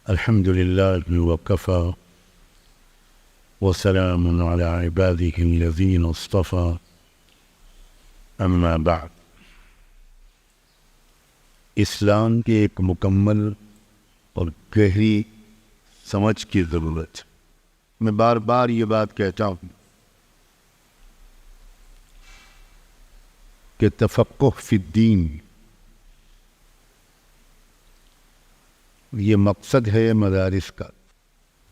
الحمد لله وكفى وسلام على عباده الذين اصطفى اما بعد. اسلام کی ایک مکمل اور گہری سمجھ کی ضرورت ہے. میں بار بار یہ بات کہتا ہوں کہ تفقہ فی الدین یہ مقصد ہے مدارس کا.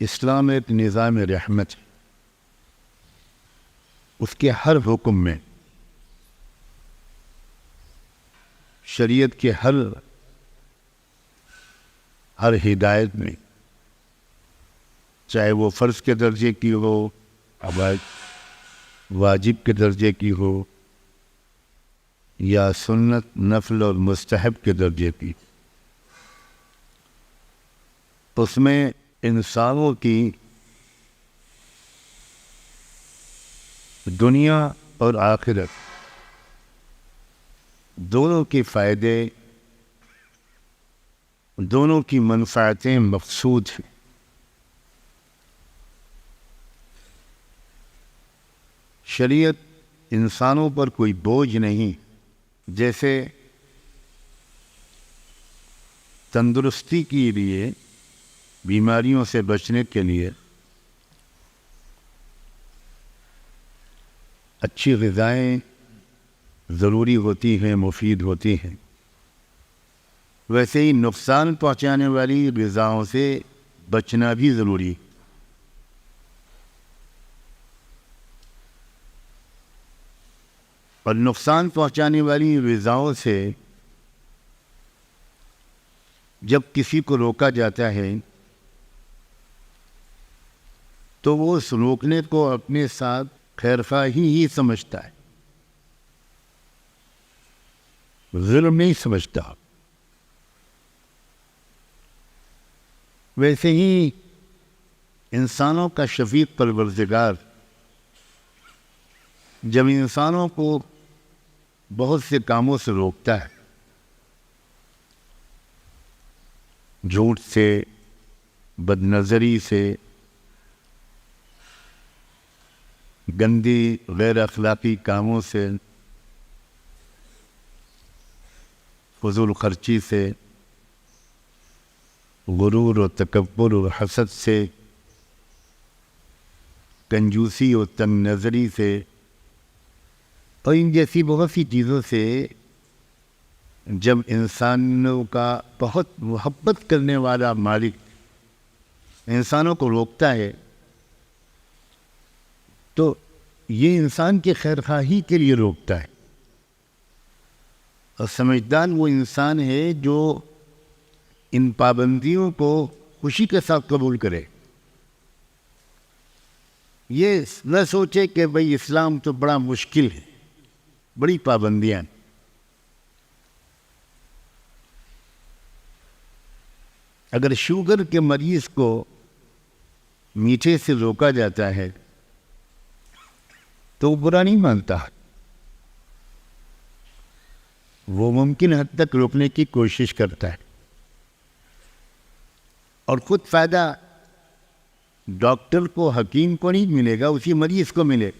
اسلام ایک نظام رحمت ہے. اس کے ہر حکم میں، شریعت کے ہر ہدایت میں، چاہے وہ فرض کے درجے کی ہو، واجب کے درجے کی ہو، یا سنت، نفل اور مستحب کے درجے کی، اس میں انسانوں کی دنیا اور آخرت دونوں کے فائدے، دونوں کی منفعتیں مقصود ہیں. شریعت انسانوں پر کوئی بوجھ نہیں. جیسے تندرستی کے لیے، بیماریوں سے بچنے کے لیے اچھی غذائیں ضروری ہوتی ہیں، مفید ہوتی ہیں، ویسے ہی نقصان پہنچانے والی غذاؤں سے بچنا بھی ضروری ہے. اور نقصان پہنچانے والی غذاؤں سے جب کسی کو روکا جاتا ہے تو وہ اس روکنے کو اپنے ساتھ خیرخواہی ہی سمجھتا ہے، ظلم نہیں سمجھتا. ویسے ہی انسانوں کا شفیق پروردگار جب انسانوں کو بہت سے کاموں سے روکتا ہے، جھوٹ سے، بد نظری سے، گندی غیر اخلاقی کاموں سے، فضول خرچی سے، غرور و تکبر و حسد سے، کنجوسی و تنگ نظری سے، اور ان جیسی بہت سی چیزوں سے جب انسانوں کا بہت محبت کرنے والا مالک انسانوں کو روکتا ہے تو یہ انسان کی خیرخواہی کے لیے روکتا ہے. اور سمجھدار وہ انسان ہے جو ان پابندیوں کو خوشی کے ساتھ قبول کرے. یہ نہ سوچے کہ بھئی اسلام تو بڑا مشکل ہے، بڑی پابندیاں. اگر شوگر کے مریض کو میٹھے سے روکا جاتا ہے تو وہ برا نہیں مانتا، وہ ممکن حد تک روکنے کی کوشش کرتا ہے. اور خود فائدہ ڈاکٹر کو، حکیم کو نہیں ملے گا، اسی مریض کو ملے.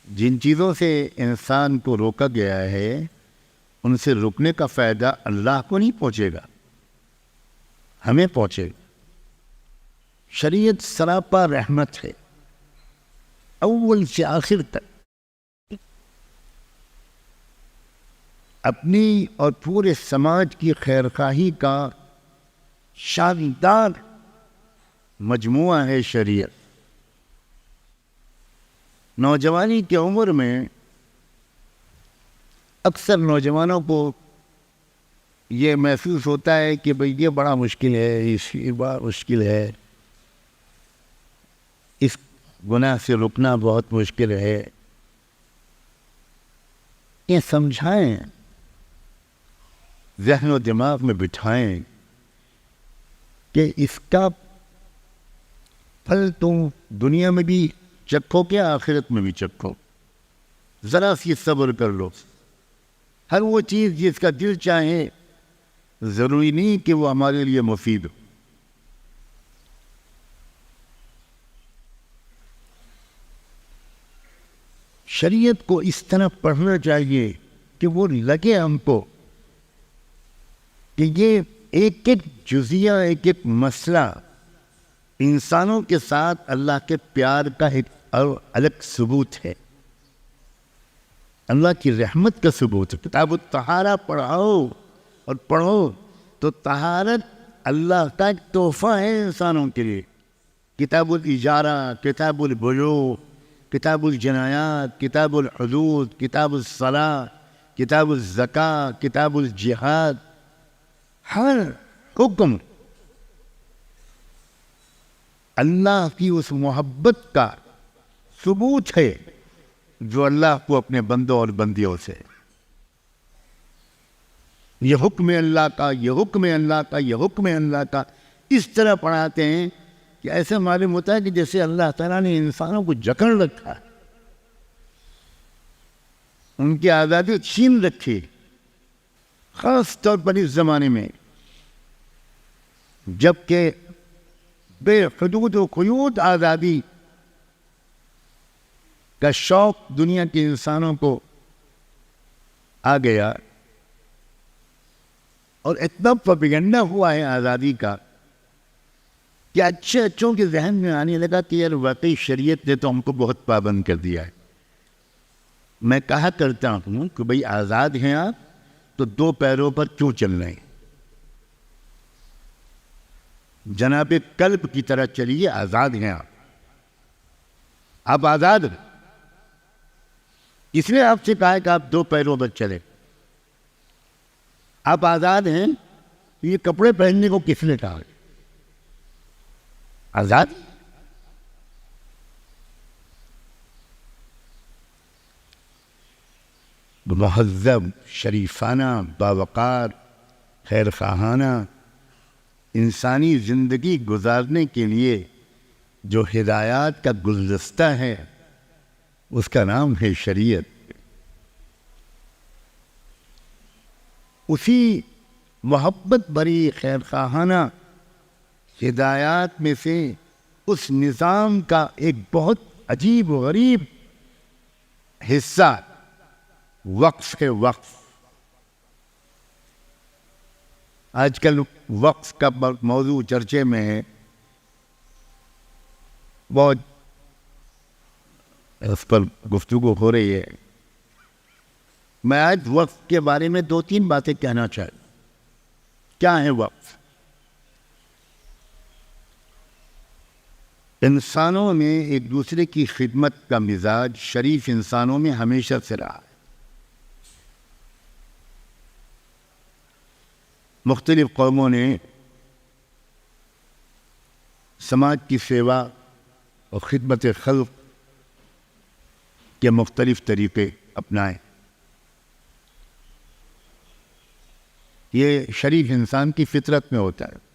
جن چیزوں سے انسان کو روکا گیا ہے ان سے رکنے کا فائدہ اللہ کو نہیں پہنچے گا، ہمیں پہنچے گا. شریعت سراپا رحمت ہے، اول سے آخر تک. اپنی اور پورے سماج کی خیرخواہی کا شاندار مجموعہ ہے شریعت. نوجوانی کی عمر میں اکثر نوجوانوں کو یہ محسوس ہوتا ہے کہ بھئی یہ بڑا مشکل ہے، یہ بڑا مشکل ہے، اس گناہ سے رکنا بہت مشکل ہے. یہ سمجھائیں، ذہن و دماغ میں بٹھائیں کہ اس کا پھل تم دنیا میں بھی چکھو کیا آخرت میں بھی چکھو. ذرا سی صبر کر لو. ہر وہ چیز جس کا دل چاہے ضروری نہیں کہ وہ ہمارے لیے مفید ہو. شریعت کو اس طرح پڑھنا چاہیے کہ وہ لگے ہم کو کہ یہ ایک ایک جزیہ، ایک ایک مسئلہ انسانوں کے ساتھ اللہ کے پیار کا ایک الگ ثبوت ہے، اللہ کی رحمت کا ثبوت ہے. کتاب الطہارہ پڑھاؤ اور پڑھو تو طہارت اللہ کا ایک تحفہ ہے انسانوں کے لیے. کتاب الاجارہ، کتاب البیوع، کتاب الجنایات، کتاب الحدود، کتاب الصلاۃ، کتاب الزکوٰۃ، کتاب الجہاد، ہر حکم اللہ کی اس محبت کا ثبوت ہے جو اللہ کو اپنے بندوں اور بندیوں سے. یہ حکم اللہ کا، یہ حکم اللہ کا، یہ حکم اللہ کا اس طرح پڑھاتے ہیں کہ ایسا معلوم ہوتا ہے کہ جیسے اللہ تعالیٰ نے انسانوں کو جکڑ رکھا، ان کی آزادی چھین رکھی. خاص طور پر اس زمانے میں جبکہ بے حدود و قیود آزادی کا شوق دنیا کے انسانوں کو آ گیا اور اتنا پروپیگنڈا ہوا ہے آزادی کا کہ اچھے اچھوں کے ذہن میں آنے لگا کہ یار واقعی شریعت نے تو ہم کو بہت پابند کر دیا ہے. میں کہا کرتا ہوں کہ بھئی آزاد ہیں آپ تو دو پیروں پر کیوں چل رہے ہیں؟ جناب کلب کی طرح چلیے، آزاد ہیں آپ آزاد ہیں. اس نے آپ سے کہا ہے کہ آپ دو پیروں پر چلیں. آپ آزاد ہیں، یہ کپڑے پہننے کو کس نے کہا؟ آزاد. مہذب، شریفانہ، باوقار، خیر خواہانہ انسانی زندگی گزارنے کے لیے جو ہدایات کا گلدستہ ہے اس کا نام ہے شریعت. اسی محبت بری خیر خواہانہ ہدایات میں سے اس نظام کا ایک بہت عجیب و غریب حصہ وقف ہے. وقف آج کل وقف کا موضوع چرچے میں ہے، بہت اس پر گفتگو ہو رہی ہے. میں آج وقف کے بارے میں دو تین باتیں کہنا چاہتا ہوں. کیا ہے وقف؟ انسانوں میں ایک دوسرے کی خدمت کا مزاج شریف انسانوں میں ہمیشہ سے رہا ہے. مختلف قوموں نے سماج کی سیوا اور خدمت خلق کے مختلف طریقے اپنائے. یہ شریف انسان کی فطرت میں ہوتا ہے.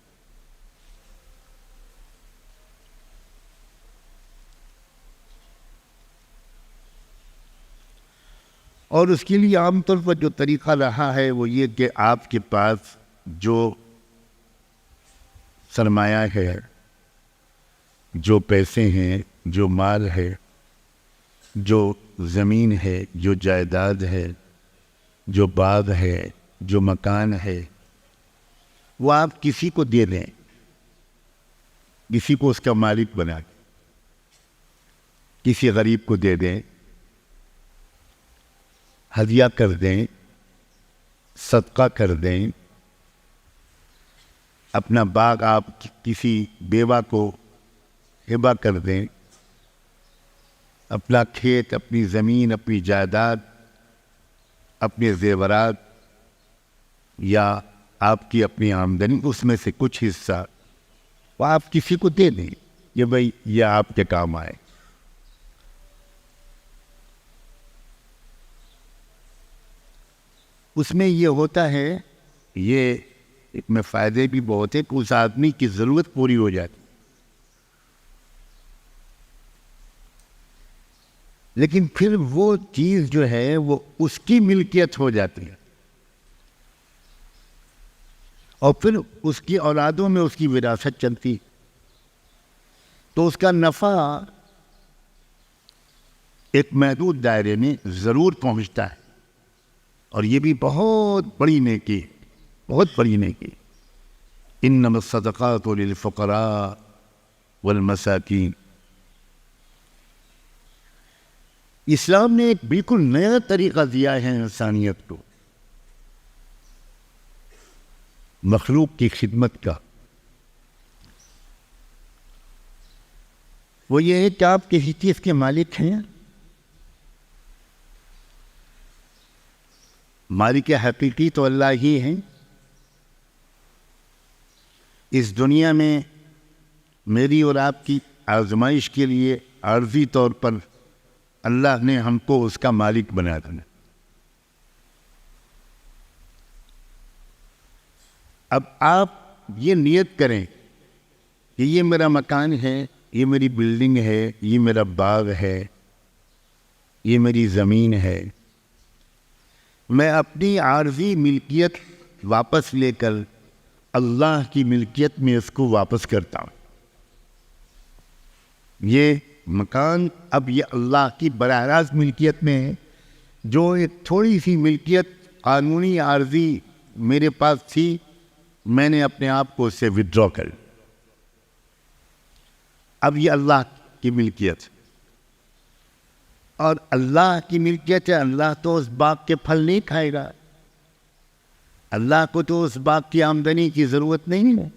اور اس کے لیے عام طور پر جو طریقہ رہا ہے وہ یہ کہ آپ کے پاس جو سرمایہ ہے، جو پیسے ہیں، جو مال ہے، جو زمین ہے، جو جائیداد ہے، جو باغ ہے، جو مکان ہے، وہ آپ کسی کو دے دیں، کسی کو اس کا مالک بنا دیں، کسی غریب کو دے دیں، ہدیہ کر دیں، صدقہ کر دیں. اپنا باغ آپ کسی بیوہ کو ہبہ کر دیں، اپنا کھیت، اپنی زمین، اپنی جائیداد، اپنے زیورات یا آپ کی اپنی آمدنی اس میں سے کچھ حصہ وہ آپ کسی کو دے دیں. یہ بھائی یہ آپ کے کام آئے. اس میں یہ ہوتا ہے، یہ اس میں فائدے بھی بہت ہیں کہ اس آدمی کی ضرورت پوری ہو جاتی، لیکن پھر وہ چیز جو ہے وہ اس کی ملکیت ہو جاتی ہے. اور پھر اس کی اولادوں میں اس کی وراثت چلتی، تو اس کا نفع ایک محدود دائرے میں ضرور پہنچتا ہے، اور یہ بھی بہت بڑی نیکی، بہت بڑی نیکی۔ انما الصدقات للفقراء والمساکین۔ اسلام نے ایک بالکل نیا طریقہ دیا ہے انسانیت کو، مخلوق کی خدمت کا۔ وہ یہ ہے کہ آپ کسی چیز کے مالک ہیں، مالک حقیقی تو اللہ ہی ہیں۔ اس دنیا میں میری اور آپ کی آزمائش کے لیے عارضی طور پر اللہ نے ہم کو اس کا مالک بنا دیا۔ اب آپ یہ نیت کریں کہ یہ میرا مکان ہے، یہ میری بلڈنگ ہے، یہ میرا باغ ہے، یہ میری زمین ہے، میں اپنی عارضی ملکیت واپس لے کر اللہ کی ملکیت میں اس کو واپس کرتا ہوں۔ یہ مکان اب یہ اللہ کی براہ راست ملکیت میں ہے۔ جو ایک تھوڑی سی ملکیت قانونی عارضی میرے پاس تھی، میں نے اپنے آپ کو اس سے وڈرا کر لیا۔ اب یہ اللہ کی ملکیت، اور اللہ کی ملکیت ہے۔ اللہ تو اس باغ کے پھل نہیں کھائے گا، اللہ کو تو اس باغ کی آمدنی کی ضرورت نہیں ہے۔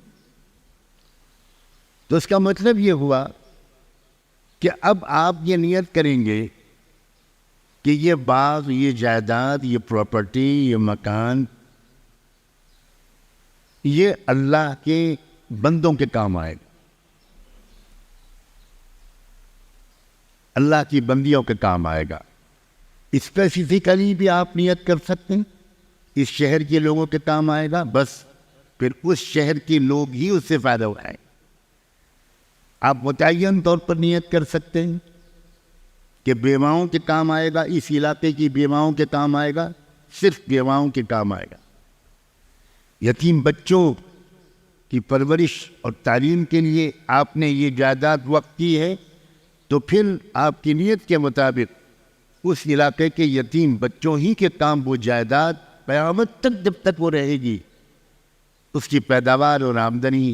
تو اس کا مطلب یہ ہوا کہ اب آپ یہ نیت کریں گے کہ یہ باغ، یہ جائیداد، یہ پراپرٹی، یہ مکان، یہ اللہ کے بندوں کے کام آئے گا، اللہ کی بندیوں کے کام آئے گا۔ اسپیسیفکلی بھی آپ نیت کر سکتے ہیں، اس شہر کے لوگوں کے کام آئے گا، بس پھر اس شہر کے لوگ ہی اس سے فائدہ اٹھائیں۔ آپ متعین طور پر نیت کر سکتے ہیں کہ بیواؤں کے کام آئے گا، اس علاقے کی بیواؤں کے کام آئے گا، صرف بیواؤں کے کام آئے گا۔ یتیم بچوں کی پرورش اور تعلیم کے لیے آپ نے یہ جائیداد وقف کی ہے، تو پھر آپ کی نیت کے مطابق اس علاقے کے یتیم بچوں ہی کے کام وہ جائیداد قیامت تک جب تک وہ رہے گی، اس کی پیداوار اور آمدنی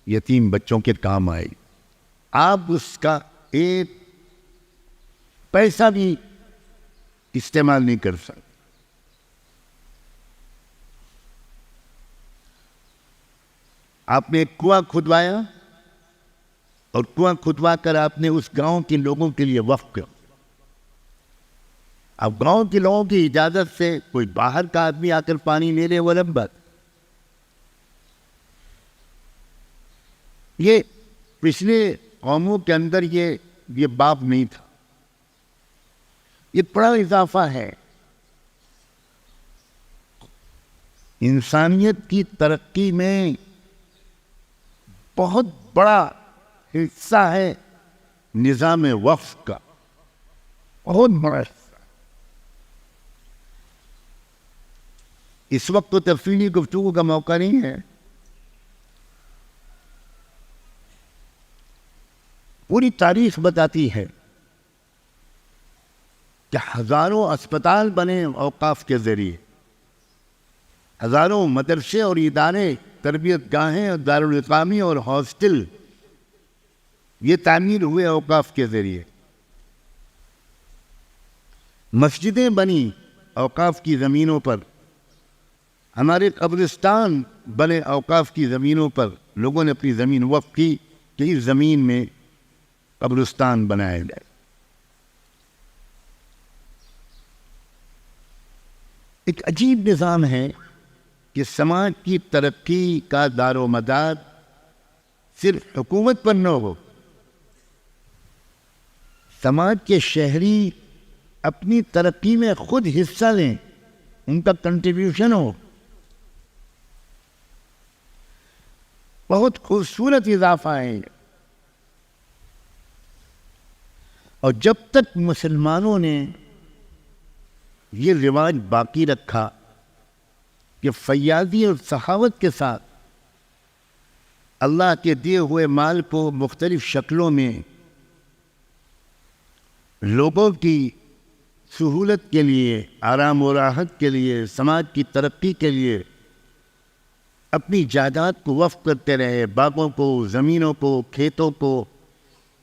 یتیم بچوں کے کام آئے گی۔ آپ اس کا ایک پیسہ بھی استعمال نہیں کر سکتے۔ آپ نے ایک کنواں کھدوایا، اور کنواں کھدوا کر آپ نے اس گاؤں کے لوگوں کے لیے وقف کیا۔ اب گاؤں کے لوگوں کی اجازت سے کوئی باہر کا آدمی آ کر پانی لے لے، وہ الگ بات۔ یہ پچھلے قوموں کے اندر یہ باب نہیں تھا۔ یہ بڑا اضافہ ہے۔ انسانیت کی ترقی میں بہت بڑا حصہ ہے نظام وقف کا، بہت بڑا حصہ۔ اس وقت تو تفصیلی گفتگو کا موقع نہیں ہے۔ پوری تاریخ بتاتی ہے کہ ہزاروں اسپتال بنے اوقاف کے ذریعے، ہزاروں مدرسے اور ادارے، تربیت گاہیں اور دارالاقامی اور ہاسٹل یہ تعمیر ہوئے اوقاف کے ذریعے۔ مسجدیں بنی اوقاف کی زمینوں پر، ہمارے قبرستان بنے اوقاف کی زمینوں پر۔ لوگوں نے اپنی زمین وقف کی کہ اس زمین میں قبرستان بنایا جائے۔ ایک عجیب نظام ہے کہ سماج کی ترقی کا دار و مدار صرف حکومت پر نہ ہو، سماج کے شہری اپنی ترقی میں خود حصہ لیں، ان کا کنٹریبیوشن ہو۔ بہت خوبصورت اضافہ ہے۔ اور جب تک مسلمانوں نے یہ رواج باقی رکھا، کہ فیاضی اور سخاوت کے ساتھ اللہ کے دیے ہوئے مال کو مختلف شکلوں میں لوگوں کی سہولت کے لیے، آرام و راحت کے لیے، سماج کی ترقی کے لیے اپنی جائیداد کو وقف کرتے رہے، باغوں کو، زمینوں کو، کھیتوں کو،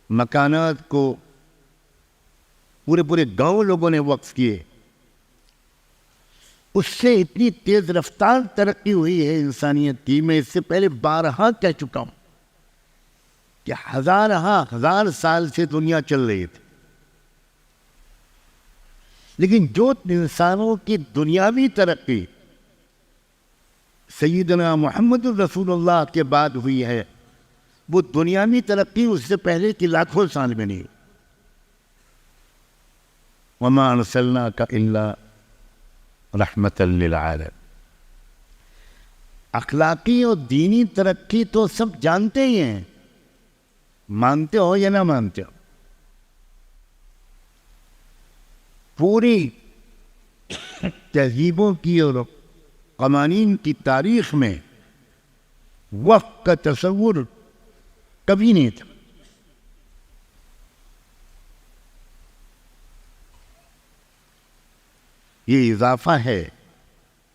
مکانات کو پورے گاؤں لوگوں نے وقف کیے. اس سے اتنی تیز رفتار ترقی ہوئی ہے انسانیت کی. میں اس سے پہلے بارہا کہہ چکا ہوں کہ ہزار سال سے دنیا چل رہی تھی، لیکن جو انسانوں کی دنیاوی ترقی سیدنا محمد الرسول اللہ کے بعد ہوئی ہے، وہ دنیاوی ترقی اس سے پہلے کی لاکھوں سال میں نہیں. وما ارسلناک الا رحمت للعالمین. اخلاقی اور دینی ترقی تو سب جانتے ہی ہیں، مانتے ہو یا نہ مانتے ہو. پوری تہذیبوں کی اور قوانین کی تاریخ میں وقت کا تصور کبھی نہیں تھا. یہ اضافہ ہے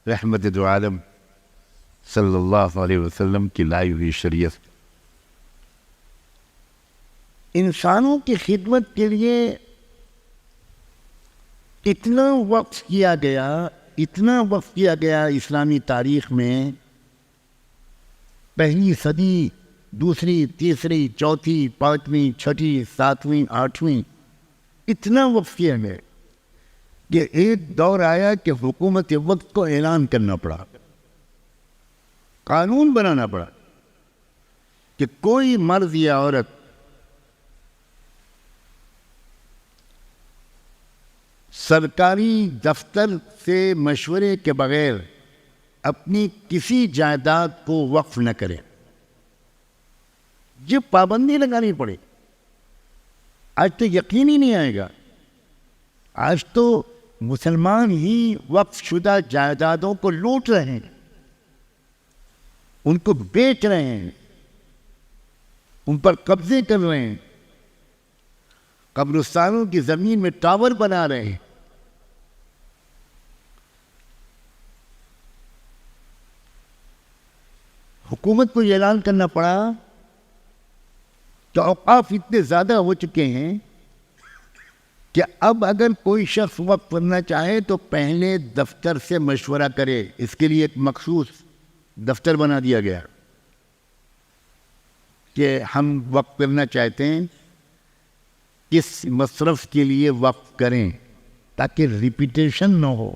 رحمت دو عالم صلی اللہ علیہ وسلم کی لائی ہوئی شریعت. انسانوں کی خدمت کے لیے اتنا وقف کیا گیا اسلامی تاریخ میں. پہلی صدی، دوسری، تیسری، چوتھی، پانچویں، چھٹی، ساتویں، آٹھویں، اتنا وقف کیا گیا کہ ایک دور آیا کہ حکومت وقت کو اعلان کرنا پڑا، قانون بنانا پڑا کہ کوئی مرد یا عورت سرکاری دفتر سے مشورے کے بغیر اپنی کسی جائیداد کو وقف نہ کرے. یہ پابندی لگانی پڑے. آج تو یقین ہی نہیں آئے گا. آج تو مسلمان ہی وقف شدہ جائیدادوں کو لوٹ رہے ہیں، ان کو بیچ رہے ہیں، ان پر قبضے کر رہے ہیں، قبرستانوں کی زمین میں ٹاور بنا رہے ہیں. حکومت کو یہ اعلان کرنا پڑا کہ اوقاف اتنے زیادہ ہو چکے ہیں کہ اب اگر کوئی شخص وقف کرنا چاہے تو پہلے دفتر سے مشورہ کرے. اس کے لیے ایک مخصوص دفتر بنا دیا گیا کہ ہم وقف کرنا چاہتے ہیں، کس مصرف کے لیے وقف کریں تاکہ ریپیٹیشن نہ ہو.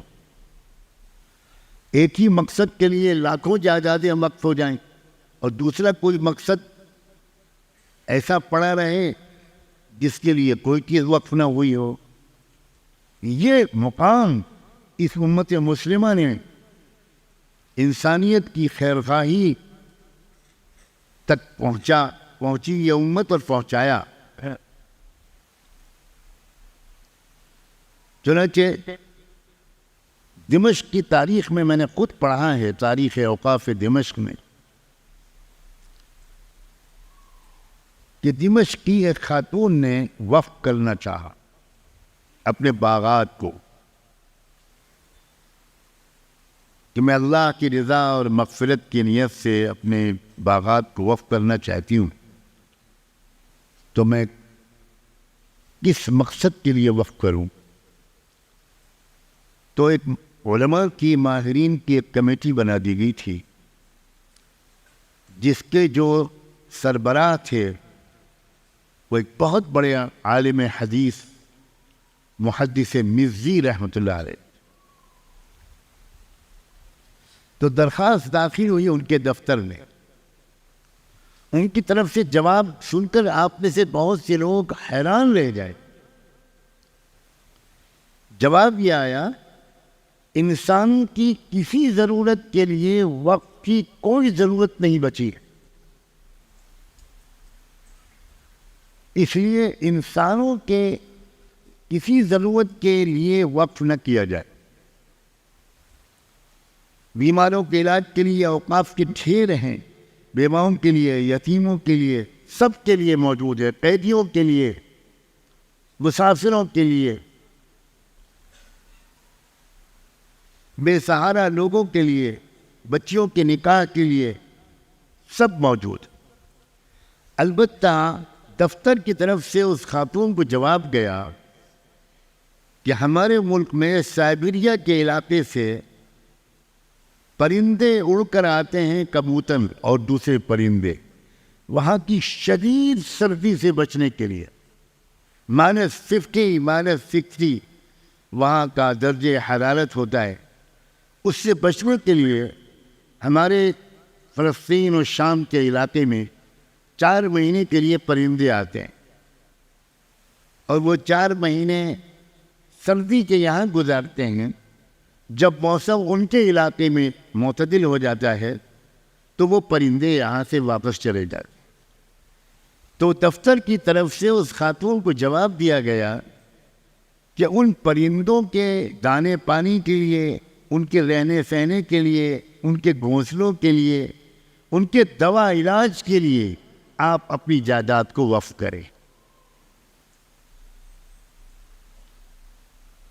ایک ہی مقصد کے لیے لاکھوں جائیدادیں وقف ہو جائیں اور دوسرا کوئی مقصد ایسا پڑا رہے جس کے لیے کوئی چیز وقف نہ ہوئی ہو. یہ مقام اس امت مسلمہ نے انسانیت کی خیرخواہی تک پہنچی یہ امت اور پہنچایا. چنانچہ دمشق کی تاریخ میں نے خود پڑھا ہے، تاریخ اوقاف دمشق میں، کہ دمشق کی ایک خاتون نے وقف کرنا چاہا اپنے باغات کو کہ میں اللہ کی رضا اور مغفرت کی نیت سے اپنے باغات کو وقف کرنا چاہتی ہوں، تو میں کس مقصد کے لیے وقف کروں. تو ایک علماء کی، ماہرین کی ایک کمیٹی بنا دی گئی تھی جس کے جو سربراہ تھے وہ ایک بہت بڑے عالم حدیث محدث مزی رحمۃ اللہ علیہ. تو درخواست داخل ہوئی ان کے دفتر میں. ان کی طرف سے جواب سن کر آپ میں سے بہت سے لوگ حیران رہ جائے. جواب یہ آیا، انسان کی کسی ضرورت کے لیے وقت کی کوئی ضرورت نہیں بچی ہے، اس لیے انسانوں کے کسی ضرورت کے لیے وقف نہ کیا جائے. بیماروں کے علاج کے لیے اوقاف کے ڈھیر ہیں، بیواؤں کے لیے، یتیموں کے لیے، سب کے لیے موجود ہے، قیدیوں کے لیے، مسافروں کے لیے، بے سہارا لوگوں کے لیے، بچیوں کے نکاح کے لیے، سب موجود۔ البتہ دفتر کی طرف سے اس خاتون کو جواب گیا کہ ہمارے ملک میں سائبیریا کے علاقے سے پرندے اڑ کر آتے ہیں، کبوتر اور دوسرے پرندے، وہاں کی شدید سردی سے بچنے کے لیے، -50 -60 وہاں کا درجہ حرارت ہوتا ہے، اس سے بچنے کے لیے ہمارے فلسطین اور شام کے علاقے میں 4 مہینے کے لیے پرندے آتے ہیں، اور وہ 4 مہینے سردی کے یہاں گزارتے ہیں۔ جب موسم ان کے علاقے میں معتدل ہو جاتا ہے تو وہ پرندے یہاں سے واپس چلے جاتے ہیں۔ تو دفتر کی طرف سے اس خاتون کو جواب دیا گیا کہ ان پرندوں کے دانے پانی کے لیے، ان کے رہنے سہنے کے لیے، ان کے گھونسلوں کے لیے، ان کے دوا علاج کے لیے آپ اپنی جائیداد کو وقف کریں۔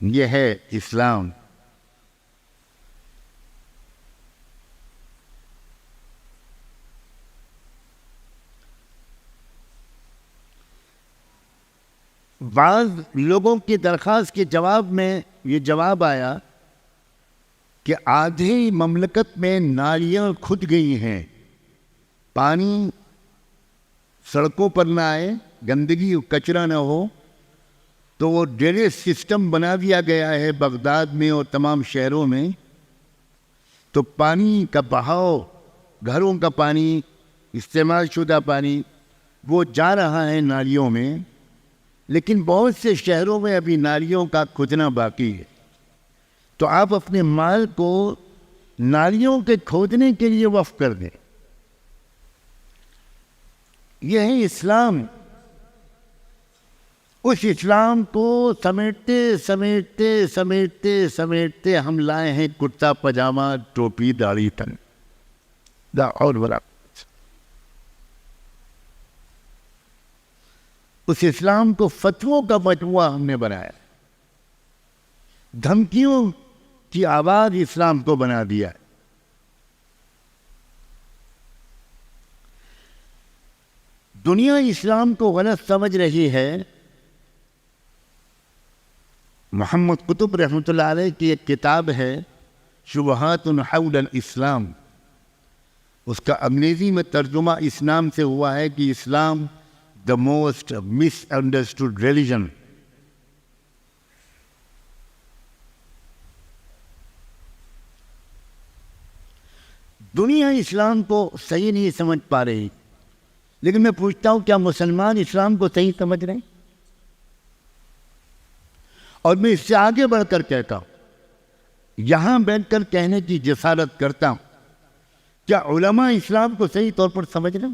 یہ ہے اسلام۔ بعض لوگوں کی درخواست کے جواب میں یہ جواب آیا کہ آدھی مملکت میں نالیاں کھد گئی ہیں، پانی سڑکوں پر نہ آئے، گندگی کچرا نہ ہو، تو وہ ڈرینیج سسٹم بنا دیا گیا ہے بغداد میں اور تمام شہروں میں، تو پانی کا بہاؤ، گھروں کا پانی، استعمال شدہ پانی وہ جا رہا ہے نالیوں میں، لیکن بہت سے شہروں میں ابھی نالیوں کا کھدنا باقی ہے۔ تو آپ اپنے مال کو نالیوں کے کھودنے کے لیے وقف کر دیں۔ یہ ہے اسلام۔ اس اسلام کو سمیٹتے سمیٹتے سمیٹتے سمیٹتے ہم لائے ہیں کرتا پاجامہ، ٹوپی، داڑھی تک، اور بڑا اس اسلام کو فتووں کا مجموعہ ہم نے بنایا، دھمکیوں کی آواز اسلام کو بنا دیا ہے۔ دنیا اسلام کو غلط سمجھ رہی ہے۔ محمد قطب رحمۃ اللہ علیہ کی ایک کتاب ہے شبہات حول الاسلام، اس کا انگریزی میں ترجمہ اس نام سے ہوا ہے کہ اسلام the most misunderstood religion۔ دنیا اسلام کو صحیح نہیں سمجھ پا رہی، لیکن میں پوچھتا ہوں کیا مسلمان اسلام کو صحیح سمجھ رہے ہیں؟ اور میں اس سے آگے بڑھ کر کہتا ہوں، یہاں بیٹھ کر کہنے کی جسارت کرتا ہوں، کیا علماء اسلام کو صحیح طور پر سمجھ رہے ہیں؟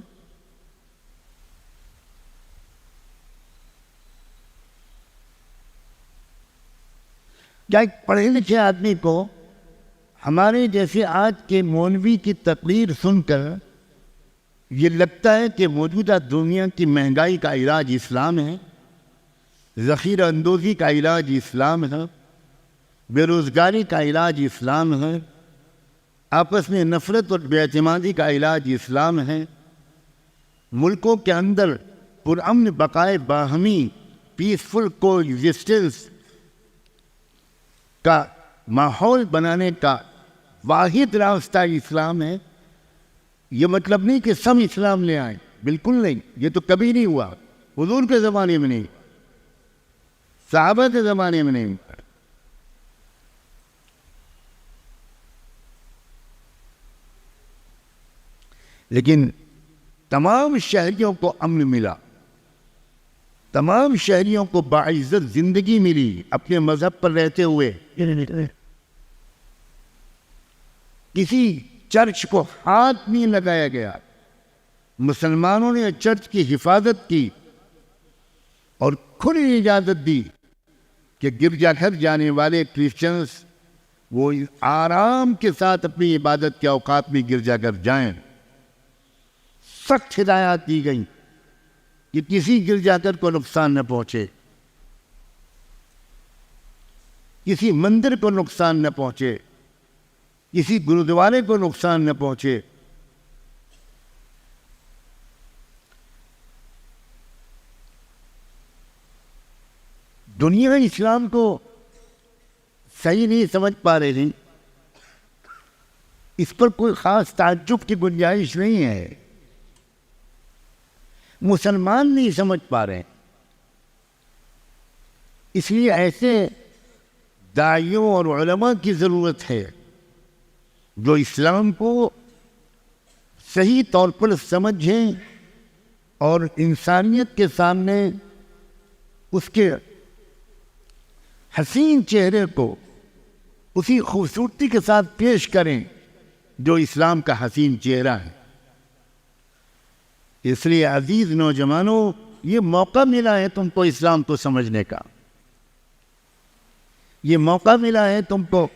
کیا ایک پڑھے لکھے آدمی کو ہمارے جیسے آج کے مولوی کی تقریر سن کر یہ لگتا ہے کہ موجودہ دنیا کی مہنگائی کا علاج اسلام ہے، ذخیرہ اندوزی کا علاج اسلام ہے، بے روزگاری کا علاج اسلام ہے، آپس میں نفرت اور بے اعتمادی کا علاج اسلام ہے، ملکوں کے اندر پرامن بقائے باہمی پیسفل کو ایگزسٹنس کا ماحول بنانے کا واحد راستہ اسلام ہے۔ یہ مطلب نہیں کہ سب اسلام لے آئیں، بالکل نہیں، یہ تو کبھی نہیں ہوا، حضور کے زمانے میں نہیں، صحابہ کے زمانے میں نہیں۔ لیکن تمام شہریوں کو امن ملا، تمام شہریوں کو باعزت زندگی ملی اپنے مذہب پر رہتے ہوئے۔ کسی چرچ کو ہاتھ نہیں لگایا گیا، مسلمانوں نے چرچ کی حفاظت کی اور کھلی اجازت دی کہ گرجا گھر جانے والے کرسچنز وہ آرام کے ساتھ اپنی عبادت کے اوقات میں گرجا گھر جائیں۔ سخت ہدایات دی گئیں کہ کسی گرجا گھر کو نقصان نہ پہنچے، کسی مندر کو نقصان نہ پہنچے، کسی گرودوارے کو نقصان نہ پہنچے۔ دنیا اسلام کو صحیح نہیں سمجھ پا رہے ہیں، اس پر کوئی خاص تعجب کی گنجائش نہیں ہے۔ مسلمان نہیں سمجھ پا رہے ہیں، اس لیے ایسے داعیوں اور علماء کی ضرورت ہے جو اسلام کو صحیح طور پر سمجھیں اور انسانیت کے سامنے اس کے حسین چہرے کو اسی خوبصورتی کے ساتھ پیش کریں جو اسلام کا حسین چہرہ ہے۔ اس لیے عزیز نوجوانوں، یہ موقع ملا ہے تم کو اسلام کو سمجھنے کا، یہ موقع ملا ہے تم کو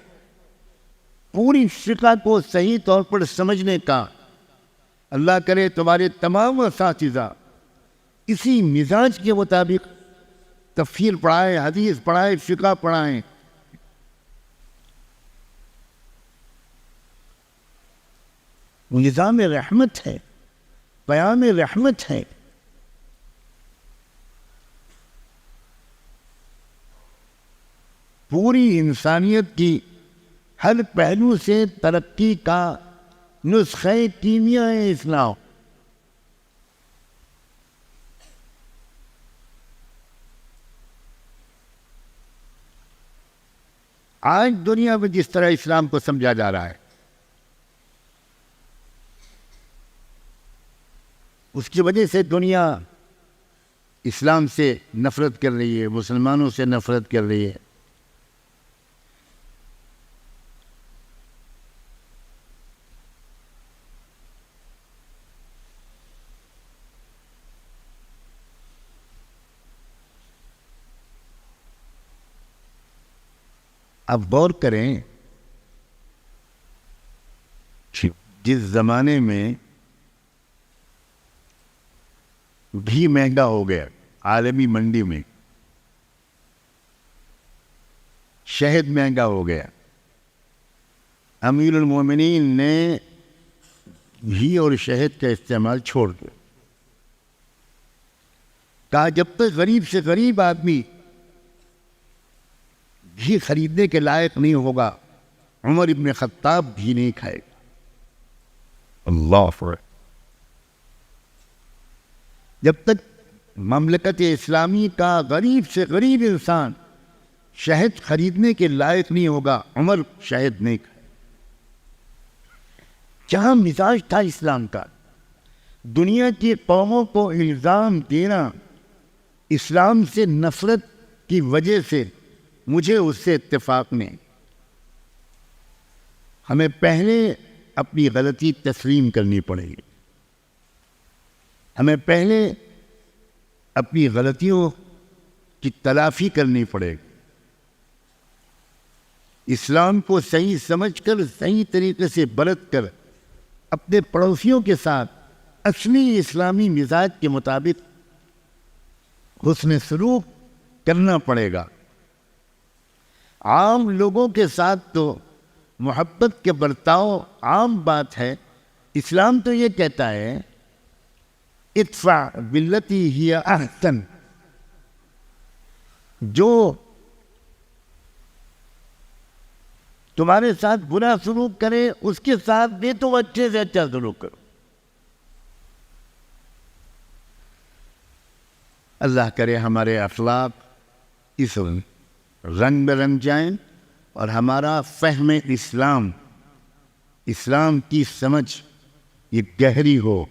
پوری فقہ کو صحیح طور پر سمجھنے کا۔ اللہ کرے تمہارے تمام اساتذہ اسی مزاج کے مطابق تفسیر پڑھائیں، حدیث پڑھائیں، فقہ پڑھائیں۔ نظام رحمت ہے، پیام رحمت ہے۔ پوری انسانیت کی ہر پہلو سے ترقی کا نسخہ کیمیا ہے اسلام۔ آج دنیا میں جس طرح اسلام کو سمجھا جا رہا ہے، اس کی وجہ سے دنیا اسلام سے نفرت کر رہی ہے، مسلمانوں سے نفرت کر رہی ہے۔ اب غور کریں، جس زمانے میں گھی مہنگا ہو گیا عالمی منڈی میں، شہد مہنگا ہو گیا، امیر المومنین نے گھی اور شہد کا استعمال چھوڑ دیا۔ کہا جب تک غریب سے غریب آدمی گھی خریدنے کے لائق نہیں ہوگا، عمر ابن خطاب گھی نہیں کھائے گا۔ اللہ اکبر۔ جب تک مملکت اسلامی کا غریب سے غریب انسان شہد خریدنے کے لائق نہیں ہوگا، عمر شہد نہیں کھائے۔ جہاں مزاج تھا اسلام کا دنیا کی قوموں کو الزام دینا اسلام سے نفرت کی وجہ سے، مجھے اس سے اتفاق نہیں۔ ہمیں پہلے اپنی غلطی تسلیم کرنی پڑے گی، ہمیں پہلے اپنی غلطیوں کی تلافی کرنی پڑے گی۔ اسلام کو صحیح سمجھ کر، صحیح طریقے سے برت کر، اپنے پڑوسیوں کے ساتھ اصلی اسلامی مزاج کے مطابق حسن سلوک کرنا پڑے گا۔ عام لوگوں کے ساتھ تو محبت کے برتاؤ عام بات ہے۔ اسلام تو یہ کہتا ہے ادفع باللتی ہی احسن، جو تمہارے ساتھ برا سلوک کرے اس کے ساتھ بھی تم اچھے سے اچھا سلوک کرو۔ اللہ کرے ہمارے اخلاق اس رنگ برنگ جائیں اور ہمارا فہم اسلام کی سمجھ یہ گہری ہو،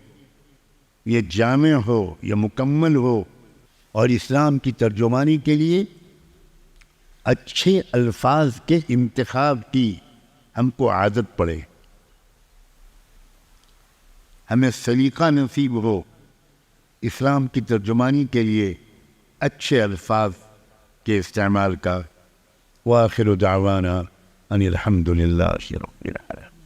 یہ جامع ہو، یہ مکمل ہو، اور اسلام کی ترجمانی کے لیے اچھے الفاظ کے انتخاب کی ہم کو عادت پڑے، ہمیں سلیقہ نصیب ہو اسلام کی ترجمانی کے لیے اچھے الفاظ کے استعمال کا۔ وآخر دعوانا ان الحمد للہ رب العالمین.